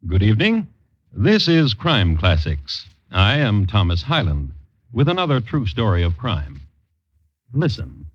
Good evening. This is Crime Classics. I am Thomas Hyland with another true story of crime. Listen.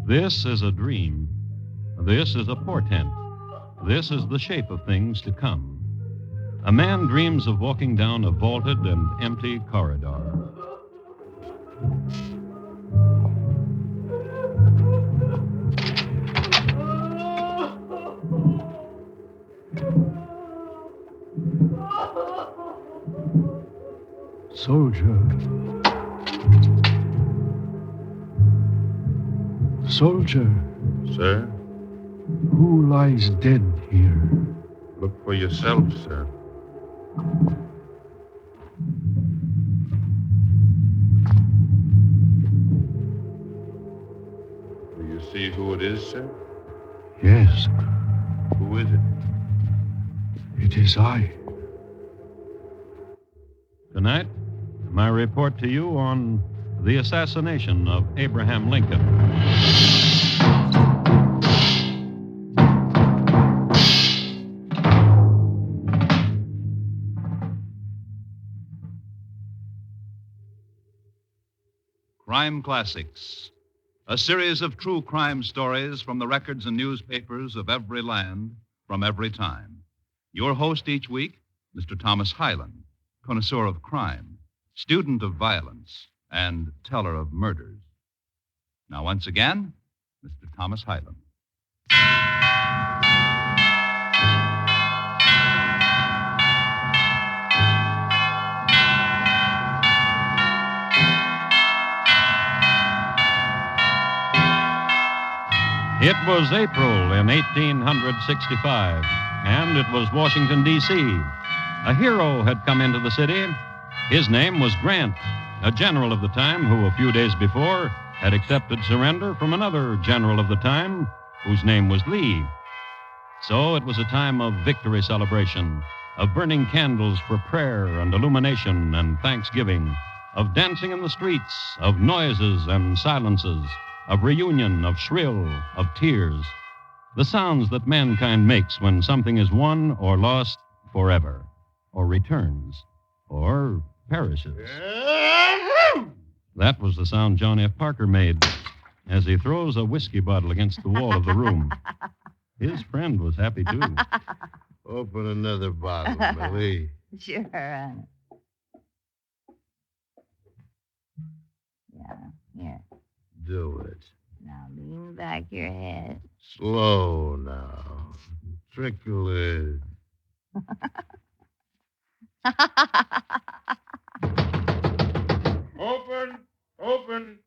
This is a dream. This is a portent. This is the shape of things to come. A man dreams of walking down a vaulted and empty corridor. Soldier, Sir, who lies dead here? look for yourself, sir. Do you see who it is, sir? Yes, Who is it? it is I. Tonight, my report to you on the assassination of Abraham Lincoln. Crime Classics, a series of true crime stories from the records and newspapers of every land, from every time. Your host each week, Mr. Thomas Hyland, connoisseur of crime, student of violence, and teller of murders. Now, once again, Mr. Thomas Hyland. It was April in 1865, and it was Washington, D.C. A hero had come into the city. His name was Grant, a general of the time who, a few days before, had accepted surrender from another general of the time whose name was Lee. So it was a time of victory celebration, of burning candles for prayer and illumination and thanksgiving, of dancing in the streets, of noises and silences, of reunion, of shrill, of tears. The sounds that mankind makes when something is won or lost forever, or returns, or perishes. That was the sound John F. Parker made as he throws a whiskey bottle against the wall of the room. His friend was happy, too. Open another bottle, Millie. Sure, honey. Yeah, here. Do it. Now lean back your head. Slow now. Trickle it. Open.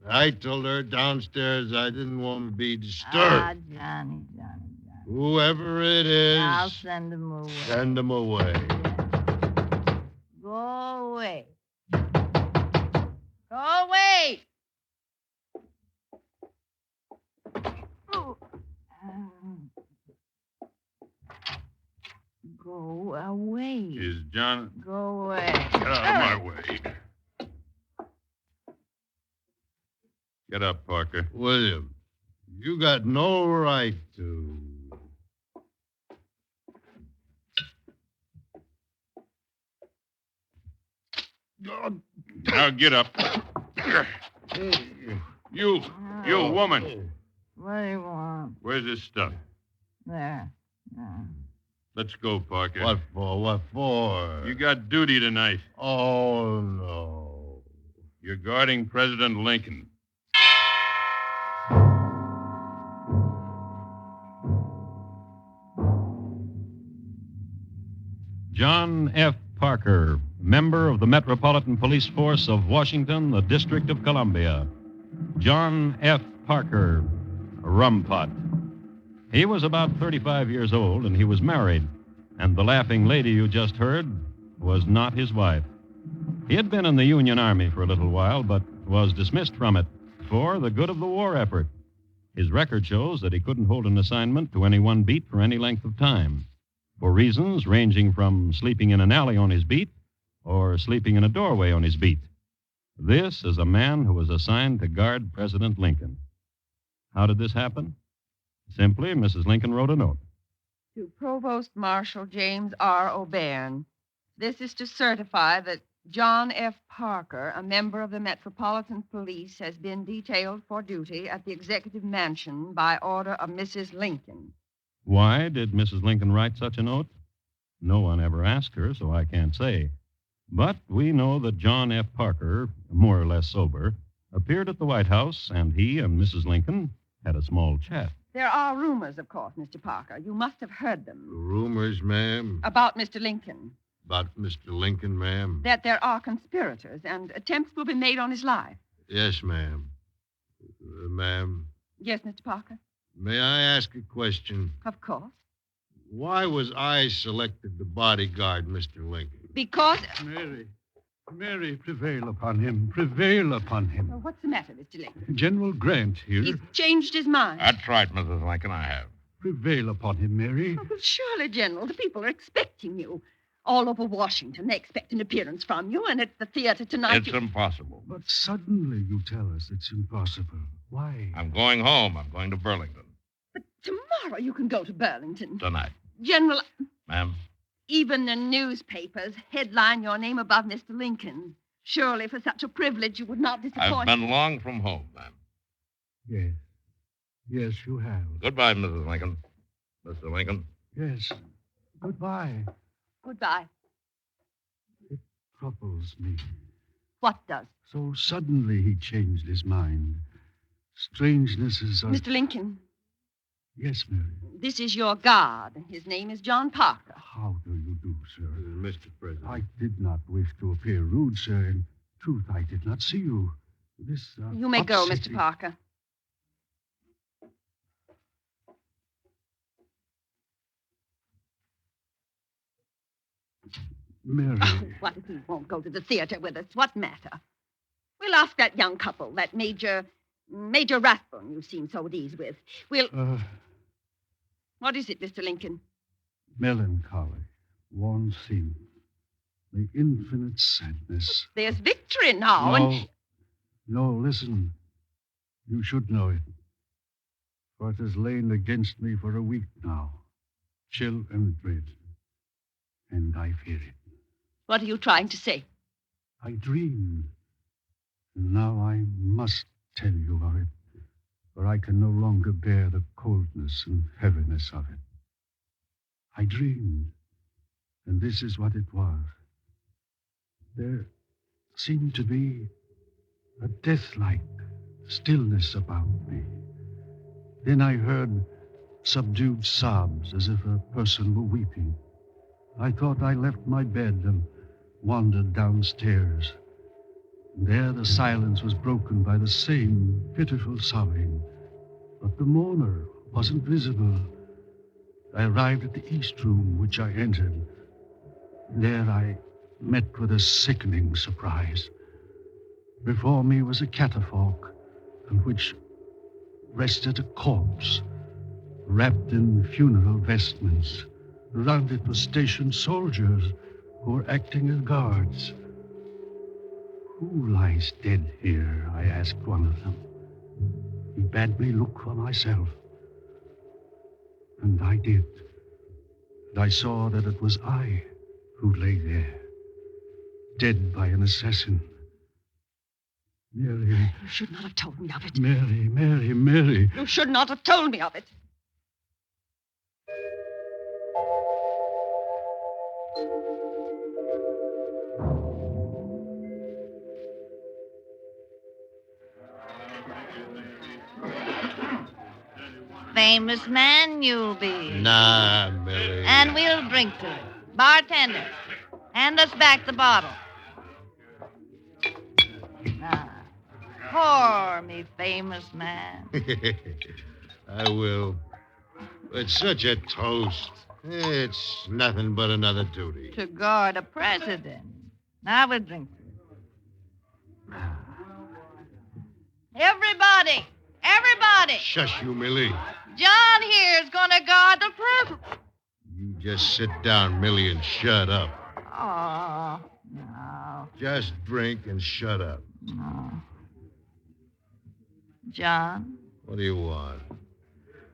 I told her downstairs I didn't want to be disturbed. Ah, Johnny. Whoever it is, I'll send him away. send him away. Go away. Go away. Go away. Is John... Go away. Get out of my way. Get up, Parker. William, you got no right to... Now get up. You woman. What do you want? Where's this stuff? There. Let's go, Parker. What for? What for? You got duty tonight. Oh, no. You're guarding President Lincoln. John F. Parker, member of the Metropolitan Police Force of Washington, the District of Columbia. John F. Parker, Rumpot. He was about 35 years old, and he was married. And the laughing lady you just heard was not his wife. He had been in the Union Army for a little while, but was dismissed from it for the good of the war effort. His record shows that he couldn't hold an assignment to any one beat for any length of time, for reasons ranging from sleeping in an alley on his beat or sleeping in a doorway on his beat. This is a man who was assigned to guard President Lincoln. How did this happen? Simply, Mrs. Lincoln wrote a note. To Provost Marshal James R. O'Beirne, this is to certify that John F. Parker, a member of the Metropolitan Police, has been detailed for duty at the Executive Mansion by order of Mrs. Lincoln. Why did Mrs. Lincoln write such a note? No one ever asked her, so I can't say. But we know that John F. Parker, more or less sober, appeared at the White House, and he and Mrs. Lincoln had a small chat. There are rumors, of course, Mr. Parker. You must have heard them. Rumors, ma'am? About Mr. Lincoln. About Mr. Lincoln, ma'am? That there are conspirators and attempts will be made on his life. Yes, ma'am. Ma'am, Yes, Mr. Parker? may I ask a question? Of course. Why was I selected to bodyguard Mr. Lincoln? Because... Mary, prevail upon him. Prevail upon him. Well, what's the matter, Mr. Lincoln? General Grant here. He's changed his mind. That's right, Mrs. Lincoln, I have. Prevail upon him, Mary. Oh, well, surely, General, the people are expecting you. All over Washington, they expect an appearance from you, and at the theater tonight... It's impossible. But suddenly you tell us it's impossible. Why? I'm going home. I'm going to Burlington But tomorrow you can go to Burlington. tonight. General, Ma'am? even the newspapers headline your name above Mr. Lincoln. Surely for such a privilege you would not disappoint... I've been long from home, ma'am. Yes. Yes, you have. Goodbye, Mrs. Lincoln. Mr. Lincoln. Yes. Goodbye. Goodbye. Troubles me. What does? So suddenly he changed his mind. Strangenesses are... Mr. Lincoln, Yes, Mary. this is your guard. His name is John Parker. How do you do, sir? Mr. President. I did not wish to appear rude, sir. In truth, I did not see you. This, You may go, Mr. upsetting- Parker. Mary. What if he won't go to the theater with us? What matter? We'll ask that young couple, that Major Rathbone you've seen so at ease with. What is it, Mr. Lincoln? Melancholy, worn thin, the infinite sadness. There's victory now, and... No, listen. You should know it. For it has lain against me for a week now, chill and dread. And I fear it. What are you trying to say? I dreamed. And now I must tell you of it, for I can no longer bear the coldness and heaviness of it. I dreamed, and this is what it was. There seemed to be a death-like stillness about me. Then I heard subdued sobs as if a person were weeping. I thought I left my bed and wandered downstairs. There the silence was broken by the same pitiful sobbing. But the mourner wasn't visible. I arrived at the east room, which I entered. There I met with a sickening surprise. Before me was a catafalque on which rested a corpse, wrapped in funeral vestments. Around it were stationed soldiers who were acting as guards. Who lies dead here? I asked one of them. He bade me look for myself. And I did. And I saw that it was I who lay there, dead by an assassin. Mary, You should not have told me of it. Mary. You should not have told me of it. Famous man you'll be. Nah, Millie. And we'll drink to it. Bartender, hand us back the bottle. Ah, pour me, famous man. I will. It's such a toast. It's nothing but another duty. To guard a president. Now we'll drink to it. Everybody! Everybody! Shush you, Millie. John here's gonna guard the president. You just sit down, Millie, and shut up. Oh, no. Just drink and shut up. No. John, What do you want?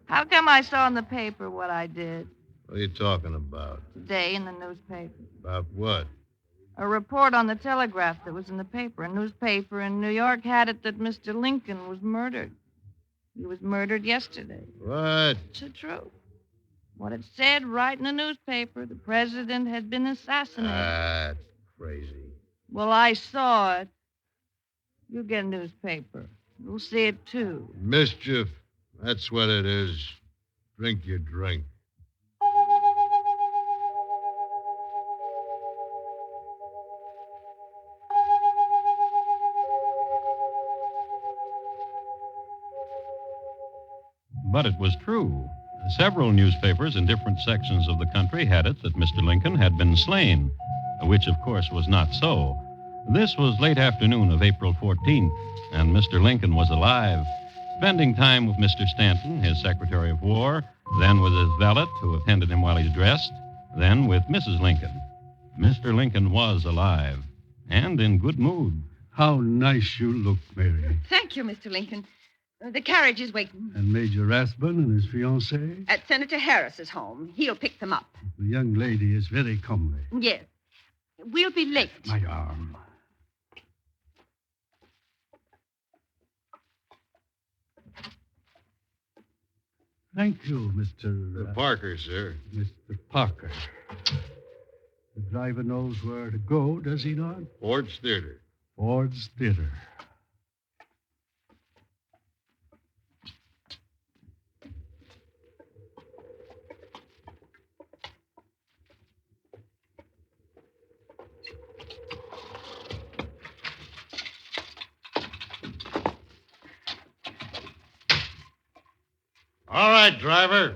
how come I saw in the paper what I did What are you talking about? today in the newspaper? About what? A report on the telegraph that was in the paper. A newspaper in New York had it that Mr. Lincoln was murdered. He was murdered yesterday. What? It's the truth. What it said right in the newspaper, the president had been assassinated. That's crazy. Well, I saw it. You get a newspaper. You'll see it, too. Mischief. That's what it is. Drink your drink. But it was true. Several newspapers in different sections of the country had it that Mr. Lincoln had been slain, which, of course, was not so. This was late afternoon of April 14th, and Mr. Lincoln was alive, spending time with Mr. Stanton, his Secretary of War, then with his valet, who attended him while he dressed, then with Mrs. Lincoln. Mr. Lincoln was alive and in good mood. How nice you look, Mary. Thank you, Mr. Lincoln. The carriage is waiting. And Major Rathbun and his fiancée? At Senator Harris's home. He'll pick them up. The young lady is very comely. Yes. We'll be late. My arm. Thank you, Mr. Parker, sir. Mr. Parker. The driver knows where to go, does he not? Ford's Theater. Ford's Theater. All right, driver.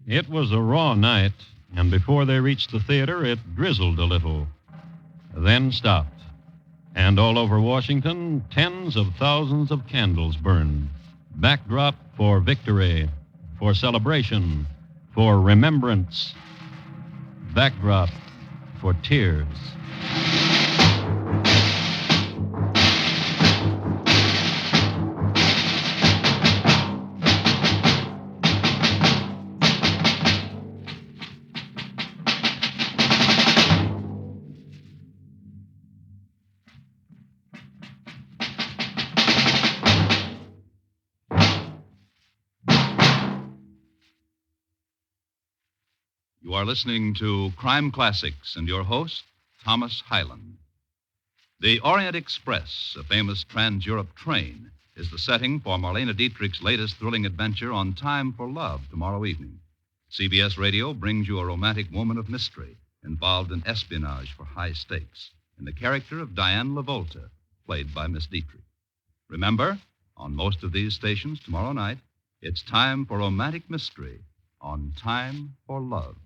It was a raw night, and before they reached the theater, it drizzled a little, then stopped. And all over Washington, tens of thousands of candles burned. Backdrop for victory, for celebration, for remembrance. Backdrop for tears. You are listening to Crime Classics and your host, Thomas Hyland. The Orient Express, a famous trans-Europe train, is the setting for Marlena Dietrich's latest thrilling adventure on Time for Love tomorrow evening. CBS Radio brings you a romantic woman of mystery involved in espionage for high stakes in the character of Diane LaVolta, played by Miss Dietrich. Remember, on most of these stations tomorrow night, it's time for romantic mystery on Time for Love.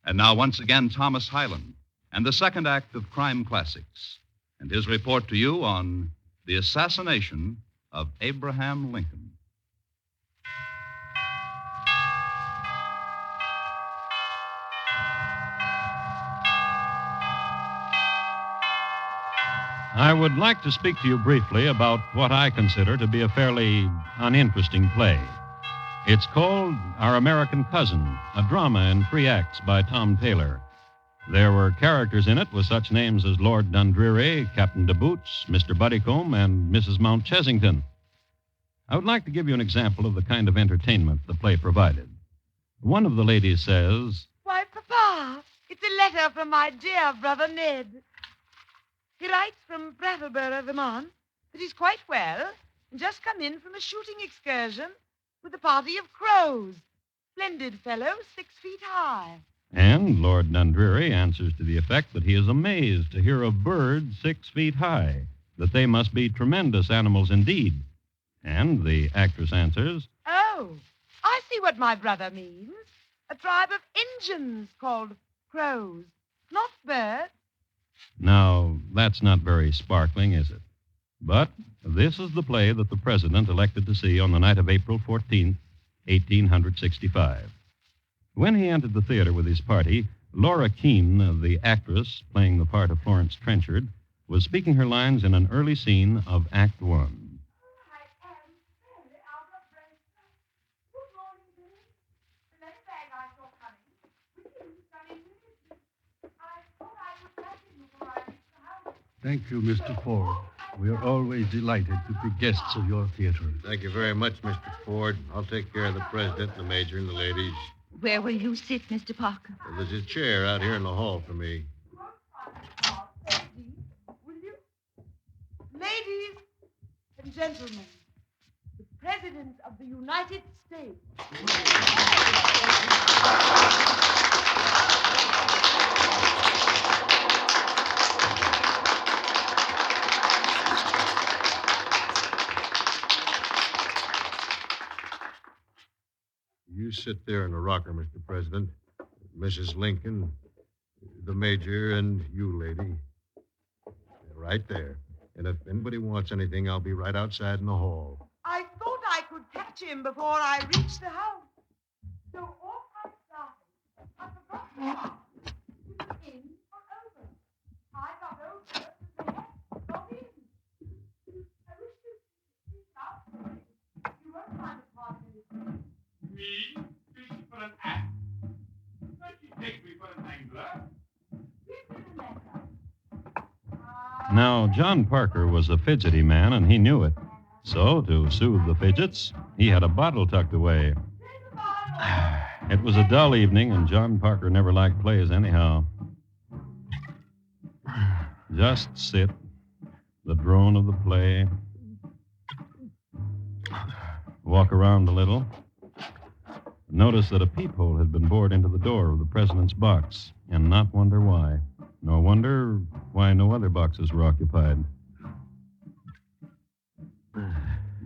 And now, once again, Thomas Hyland and the second act of Crime Classics and his report to you on the assassination of Abraham Lincoln. I would like to speak to you briefly about what I consider to be a fairly uninteresting play. It's called Our American Cousin, a drama in 3 acts by Tom Taylor. There were characters in it with such names as Lord Dundreary, Captain de Boots, Mr. Buddycombe, and Mrs. Mount Chesington. I would like to give you an example of the kind of entertainment the play provided. One of the ladies says, Why, Papa, it's a letter from my dear brother Ned. He writes from Brattleboro, Vermont, that he's quite well and just come in from a shooting excursion with a party of crows. Splendid fellow, 6 feet high. And Lord Dundreary answers to the effect that he is amazed to hear of birds 6 feet high, that they must be tremendous animals indeed. And the actress answers, Oh, I see what my brother means. A tribe of Injuns called crows, not birds. Now, that's not very sparkling, is it? But this is the play that the president elected to see on the night of April 14th, 1865. When he entered the theater with his party, Laura Keene, the actress playing the part of Florence Trenchard, was speaking her lines in an early scene of Act One. Thank you, Mr. Ford. We are always delighted to be guests of your theater. Thank you very much, Mr. Ford. I'll take care of the president, the major, and the ladies. Where will you sit, Mr. Parker? There's a chair out here in the hall for me. Will you? Ladies and gentlemen, the President of the United States. You sit there in the rocker, Mr. President. Mrs. Lincoln, the major, and you, lady. Right there. And if anybody wants anything, I'll be right outside in the hall. I thought I could catch him before I reached the house. So off I started. I forgot to in or over. I got over to the head, got in. I wish you could speak up. You won't find it hard to Me? Fish for an act? Don't you take me for an angler? give me the letter. Now, John Parker was a fidgety man, and he knew it. So, to soothe the fidgets, he had a bottle tucked away. It was a dull evening, and John Parker never liked plays anyhow. Just sit, the drone of the play, walk around a little, notice that a peephole had been bored into the door of the president's box, and not wonder why. Nor wonder why no other boxes were occupied.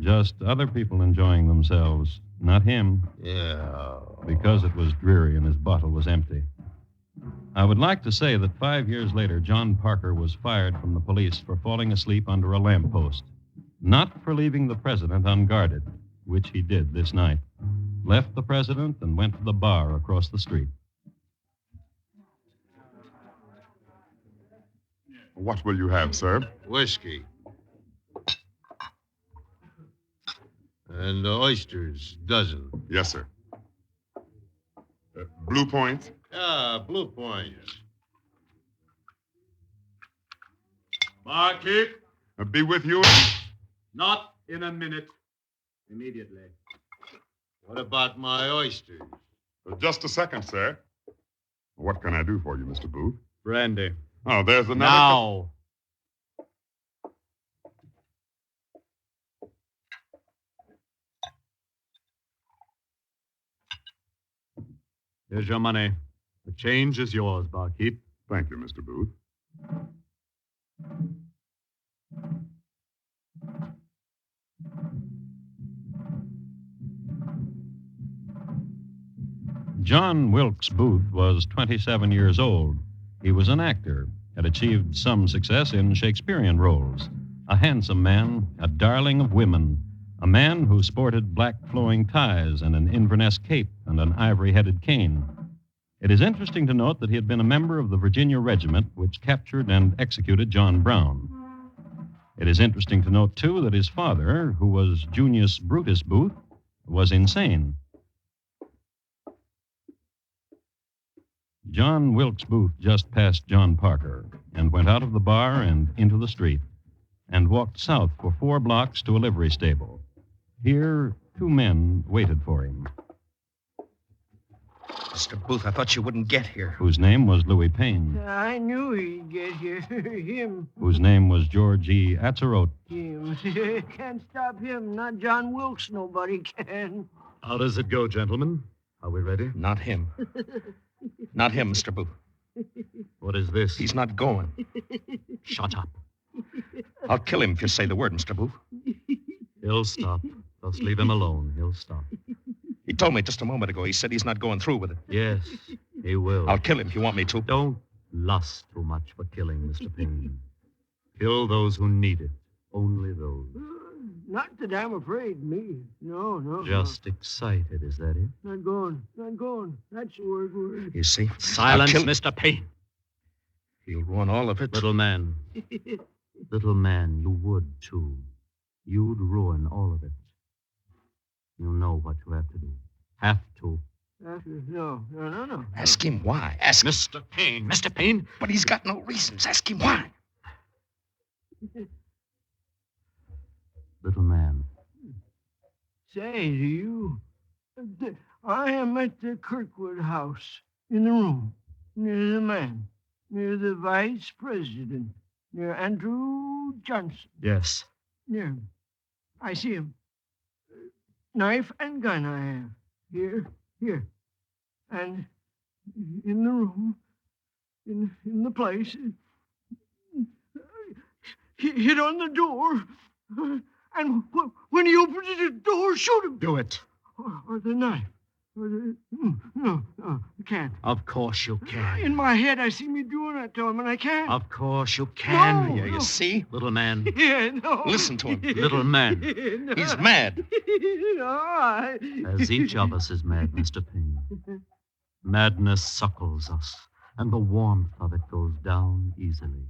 Just other people enjoying themselves, not him, Yeah. because it was dreary and his bottle was empty. I would like to say that 5 years later, John Parker was fired from the police for falling asleep under a lamppost. Not for leaving the president unguarded, which he did this night. Left the president and went to the bar across the street. What will you have, sir? Whiskey. And oysters, dozen. Yes, sir. Blue Point? Ah, Blue Point. Barkeep, Be with you. not in a minute. Immediately. What about my oysters? Just a second, sir. What can I do for you, Mr. Booth? Brandy. Oh, there's another. Now. Here's your money. The change is yours, barkeep. Thank you, Mr. Booth. John Wilkes Booth was 27 years old. He was an actor, had achieved some success in Shakespearean roles. A handsome man, a darling of women, a man who sported black flowing ties and an Inverness cape and an ivory-headed cane. It is interesting to note that he had been a member of the Virginia regiment which captured and executed John Brown. It is interesting to note, too, that his father, who was Junius Brutus Booth, was insane. John Wilkes Booth just passed John Parker and went out of the bar and into the street and walked south for 4 blocks to a livery stable. Here, 2 men waited for him, Mr. Booth, I thought you wouldn't get here. whose name was Louis Payne, I knew he'd get here. Him. whose name was George E. Atzerodt, Him. Can't stop him. Not John Wilkes. Nobody can. How does it go, gentlemen? Are we ready? Not him. Not him, Mr. Booth. What is this? He's not going. Shut up. I'll kill him if you say the word, Mr. Booth. He'll stop. Just leave him alone. He'll stop. He told me just a moment ago. He said he's not going through with it. Yes, he will. I'll kill him if you want me to. Don't lust too much for killing, Mr. Payne. Kill those who need it. Only those. Not that I'm afraid, me. No. Just excited, is that it? Not going. That's the word. You see? Silence, Mr. Payne. He'll ruin all of it. Little man, you would, too. You'd ruin all of it. You know what you have to do. Have to. No. Ask him why. Ask him. Mr. Payne. But he's got no reasons. Ask him why. Little man. Say, do you... I am at the Kirkwood house, in the room, near the man, near the vice president, near Andrew Johnson. Yes. Near him. I see him. Knife and gun I have. Here. And in the room, in the place, he hit on the door. And when he opens the door, shoot him. Do it. Or the knife. No, you can't. Of course you can. In my head, I see me doing that to him, and I can't. Of course you can. No, You see? Little man. Yeah, no. Listen to him. Little man. No. He's mad. No, As each of us is mad, Mr. Payne. Madness suckles us, and the warmth of it goes down easily.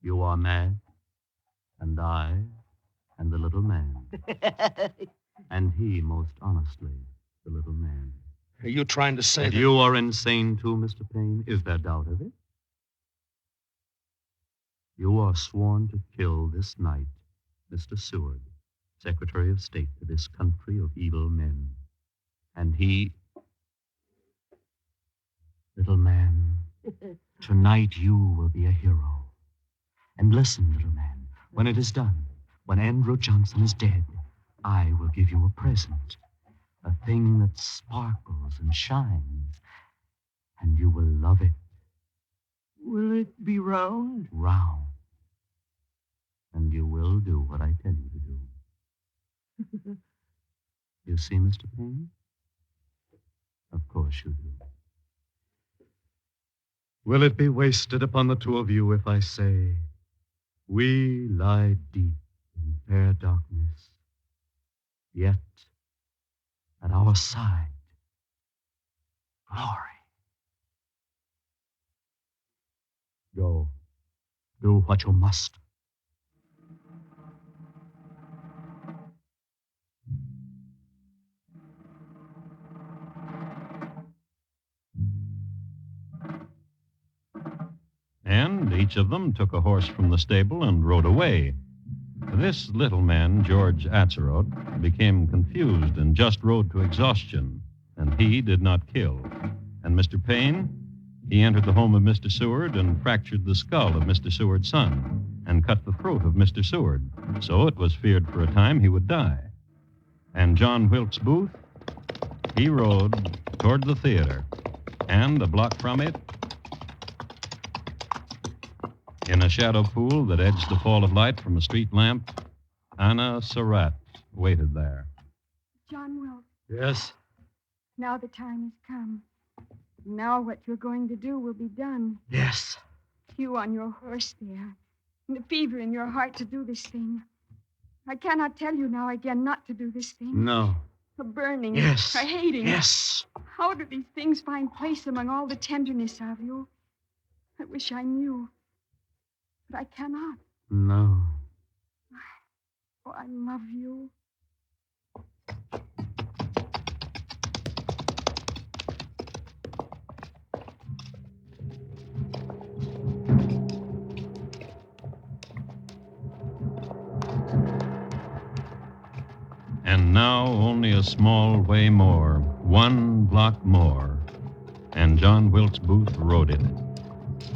You are mad, and I, and the little man. And he, most honestly, the little man. Are you trying to say And that... you are insane too, Mr. Payne? Is there doubt of it? You are sworn to kill this night Mr. Seward, Secretary of State to this country of evil men. And he... Little man, tonight you will be a hero. And listen, little man, when it is done, when Andrew Johnson is dead, I will give you a present, a thing that sparkles and shines, and you will love it. Will it be round? Round. And you will do what I tell you to do. You see, Mr. Payne? Of course you do. Will it be wasted upon the two of you if I say, we lie deep in fair darkness, yet at our side, glory. Go, do what you must. And each of them took a horse from the stable and rode away. This little man, George Atzerodt, became confused and just rode to exhaustion, and he did not kill. And Mr. Payne, he entered the home of Mr. Seward and fractured the skull of Mr. Seward's son and cut the throat of Mr. Seward, so it was feared for a time he would die. And John Wilkes Booth, he rode toward the theater, and a block from it, in a shadow pool that edged the fall of light from a street lamp, Anna Surratt waited there. John Wilkes, Yes? now the time has come. Now what you're going to do will be done. Yes. You on your horse there, and the fever in your heart to do this thing. I cannot tell you now again not to do this thing. No. A burning, Yes. a hating. Yes. How do these things find place among all the tenderness of you? I wish I knew. But I cannot. No. Oh, I love you. And now only a small way more, 1 block more, and John Wilkes Booth rode it.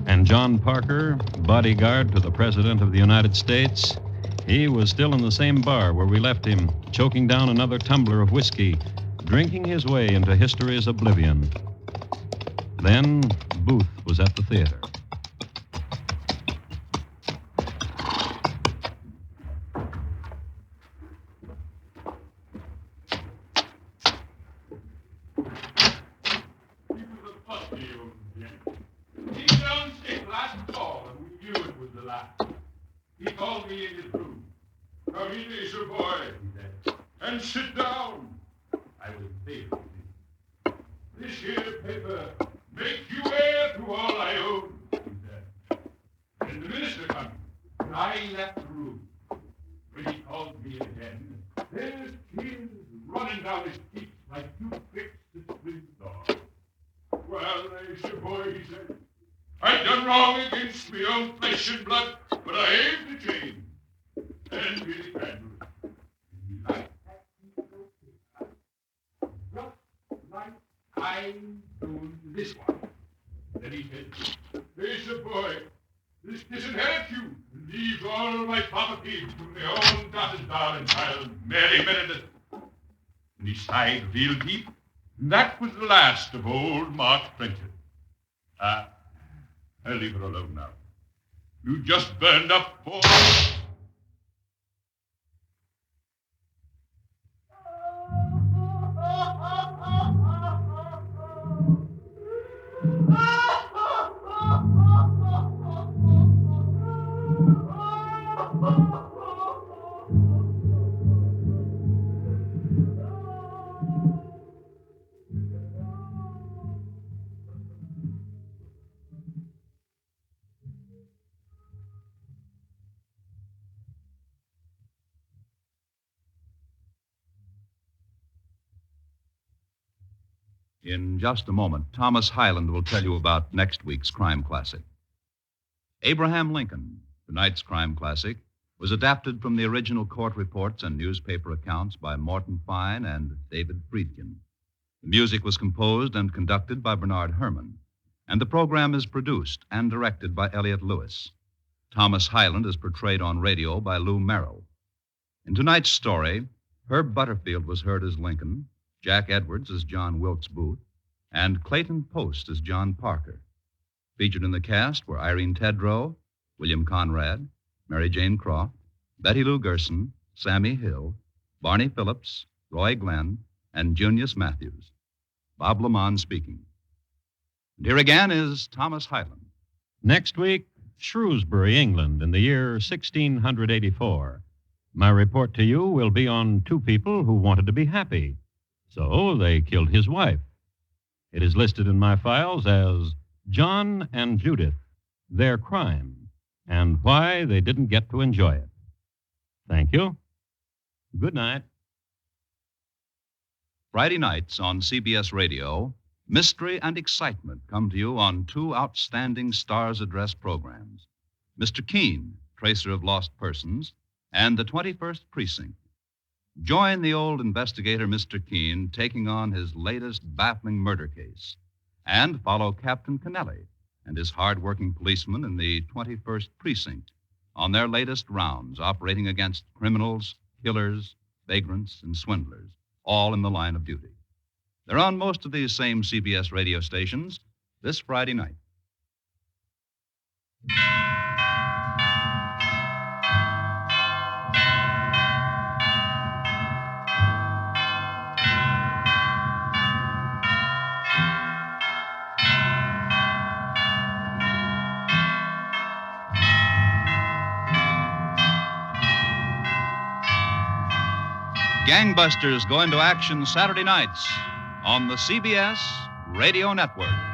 And John Parker, bodyguard to the President of the United States, He was still in the same bar where we left him, choking down another tumbler of whiskey, drinking his way into history's oblivion. Then Booth was at the theater. He called me in his room. Come in, Acer boy, he said, and sit down. I was favored. This here paper make you heir to all I own, he said. And the minister comes, and I left the room. When he called me in again, there's tears running down his cheeks like two pricks that split the door. Well, Acer boy, he said, I've done wrong against me own flesh and blood, but I aim to change. And really can do it. He liked that piece just like I'm doing this one. Then he said, Acer boy, this disinherits you and leaves all my property to my own daughter's darling child, Mary Meredith. And he sighed real deep. And that was the last of old Mark Trenchard. I'll leave her alone now. You just burned up for... In just a moment, Thomas Hyland will tell you about next week's crime classic. Abraham Lincoln, tonight's crime classic, was adapted from the original court reports and newspaper accounts by Morton Fine and David Friedkin. The music was composed and conducted by Bernard Herrmann, and the program is produced and directed by Elliott Lewis. Thomas Hyland is portrayed on radio by Lou Merrill. In tonight's story, Herb Butterfield was heard as Lincoln, Jack Edwards as John Wilkes Booth, and Clayton Post as John Parker. Featured in the cast were Irene Tedrow, William Conrad, Mary Jane Croft, Betty Lou Gerson, Sammy Hill, Barney Phillips, Roy Glenn, and Junius Matthews. Bob Lamont speaking. And here again is Thomas Hyland. Next week, Shrewsbury, England, in the year 1684. My report to you will be on two people who wanted to be happy. So they killed his wife. It is listed in my files as John and Judith, Their Crime, and Why They Didn't Get to Enjoy It. Thank you. Good night. Friday nights on CBS Radio, mystery and excitement come to you on two outstanding Stars Address programs. Mr. Keene, Tracer of Lost Persons, and the 21st Precinct. Join the old investigator, Mr. Keene, taking on his latest baffling murder case. And follow Captain Kennelly and his hard-working policemen in the 21st Precinct on their latest rounds operating against criminals, killers, vagrants, and swindlers, all in the line of duty. They're on most of these same CBS radio stations this Friday night. Gangbusters go into action Saturday nights on the CBS Radio Network.